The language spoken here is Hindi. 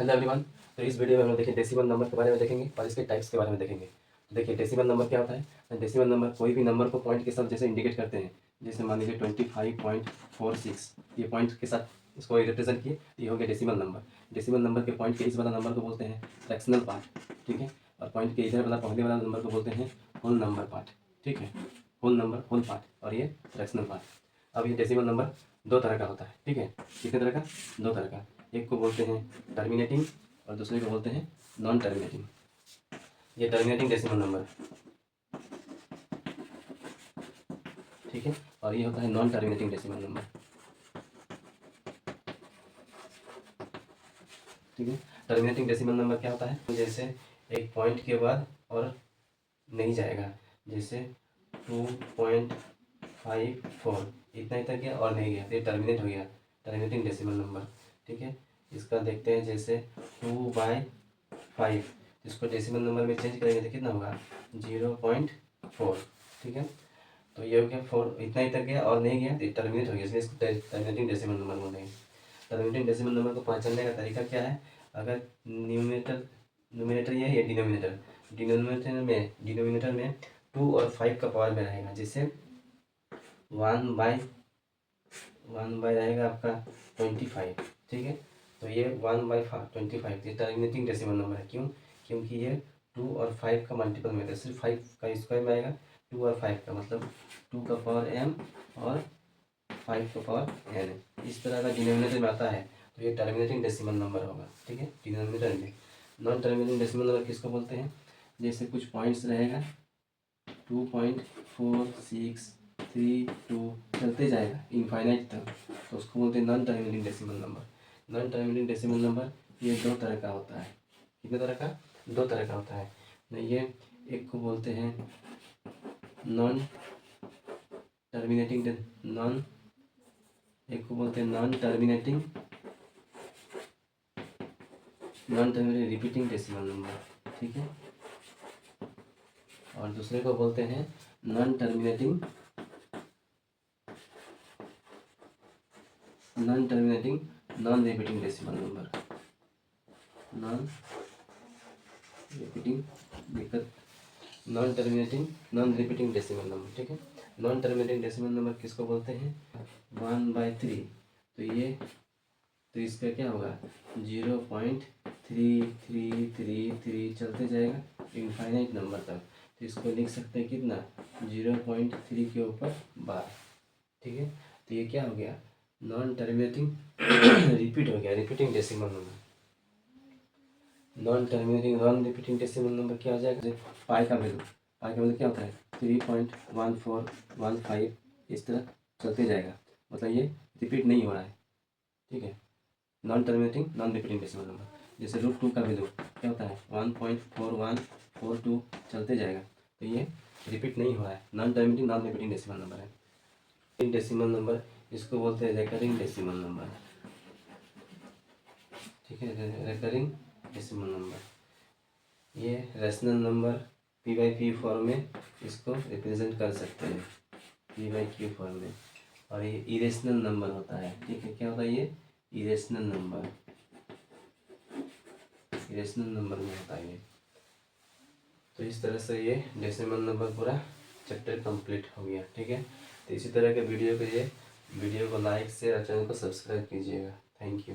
Hello everyone. तो इस वीडियो में हम लोग देखिए डेसिमल नंबर के बारे में देखेंगे और इसके टाइप्स के बारे में देखेंगे। तो देखिए डेसिमल नंबर क्या होता है। डेसिमल नंबर कोई भी नंबर को पॉइंट के साथ जैसे इंडिकेट करते हैं, जैसे मान लीजिए 25.46, ये पॉइंट के साथ इसको रिप्रेजेंट किए, ये हो गया डेसिमल नंबर। डेसिमल नंबर के पॉइंट के इस वाला नंबर को बोलते हैं फ्रैक्शनल पार्ट, ठीक है। और पॉइंट के इधर वाला पहले वाला नंबर को बोलते हैं होल नंबर पार्ट, ठीक है। होल नंबर, होल पार्ट, और ये फ्रैक्शनल पार्ट। अब ये डेसिमल नंबर दो तरह का होता है, ठीक है। कितने तरह का? दो तरह का। एक को बोलते हैं टर्मिनेटिंग और दूसरे को बोलते हैं नॉन टर्मिनेटिंग। ये टर्मिनेटिंग डेसिमल नंबर, ठीक है, और ये होता है नॉन टर्मिनेटिंग डेसिमल नंबर, ठीक है। टर्मिनेटिंग डेसिमल नंबर क्या होता है? तो जैसे एक पॉइंट के बाद और नहीं जाएगा, जैसे 2.54 इतना ही तक गया और नहीं गया, तो ये टर्मिनेट हो गया, टर्मिनेटिंग डेसिमल नंबर, ठीक है। इसका देखते हैं, जैसे 2/5, इसको डेसिमल नंबर में चेंज करेंगे तो कितना होगा? 0.4, ठीक है। तो ये हो गया 4, इतना ही तक गया और नहीं गया, तो टर्मिनेट हो गया, इसलिए इसको टर्मिनेटिंग डेसिमल नंबर बोलेंगे। टर्मिनेटिंग डेसिमल नंबर को पहचानने का तरीका क्या है? अगर न्यूमिनेटर ये है, ये डिनोमिनेटर में 2 और 5 का पावर में रहेगा, जिससे 1/1 रहेगा आपका 25, ठीक है। तो ये 1/25 ये टर्मिनेटिंग डेसिमल नंबर है। क्यों? क्योंकि ये 2 और 5 का मल्टीपल में है, सिर्फ 5 का स्क्वायर में आएगा, 2 और 5 का, मतलब 2 का पावर m और 5 का पावर n। इस तरह का डिनोमिनेटर में आता है, तो ये टर्मिनेटिंग डेसिमल नंबर होगा, ठीक है, डिनोमिनेटर में। नॉन टर्मिनेटिंग डेसिमल नंबर किसको बोलते हैं? जैसे कुछ पॉइंट्स रहेगा, 2.4632 चलते जाएगा इनफाइनाइट तक, तो उसको बोलते हैं non terminating decimal number. Non terminating decimal number ये दो तरह का होता है। कितने तरह का? दो तरह का होता है। ये एक को बोलते हैं नॉन टर्मिनेटिंग एक को बोलते हैं non terminating repeating decimal number, ठीक है। और दूसरे को बोलते हैं non terminating non repeating decimal number. Non terminating non repeating decimal number, ठीक है। नॉन टर्मिनेटिंग डेसिमल नंबर किसको बोलते हैं? 1/3। तो इसका क्या होगा? 0.3333 चलते जाएगा इनफाइनाइट नंबर तक, तो इसको लिख सकते हैं कितना? 0.3 के ऊपर बार, ठीक है। तो ये क्या हो गया? नॉन टर्मिनेटिंग रिपीट हो गया, repeating decimal number. Non terminating non repeating decimal number क्या हो जाएगा? पाई का वैल्यू क्या होता है? 3.1415, इस तरह चलते जाएगा, मतलब ये रिपीट नहीं हो रहा है, ठीक है। Non terminating non repeating decimal number. जैसे √2 का वैल्यू क्या होता है? 1.4142 चलते जाएगा, तो ये रिपीट नहीं हो रहा है, non terminating non repeating decimal number है। डेसिमल नंबर इसको बोलते हैं रेकरिंग डेसिमल नंबर, ठीक है। रेकरिंग डेसिमल नंबर, ये रैशनल नंबर p/q फॉर्म में इसको रिप्रेजेंट कर सकते हैं, p/q फॉर्म में। और ये इरेशनल नंबर होता है, ठीक है। क्या होता है ये? इरेशनल नंबर में होता है ये। तो इस तरह से ये डेसिमल नंबर पूरा चैप्टर कंप्लीट हो गया, ठीक है। तो इसी तरह के वीडियो के लिए वीडियो को लाइक शेयर और चैनल को सब्सक्राइब कीजिएगा। Thank you.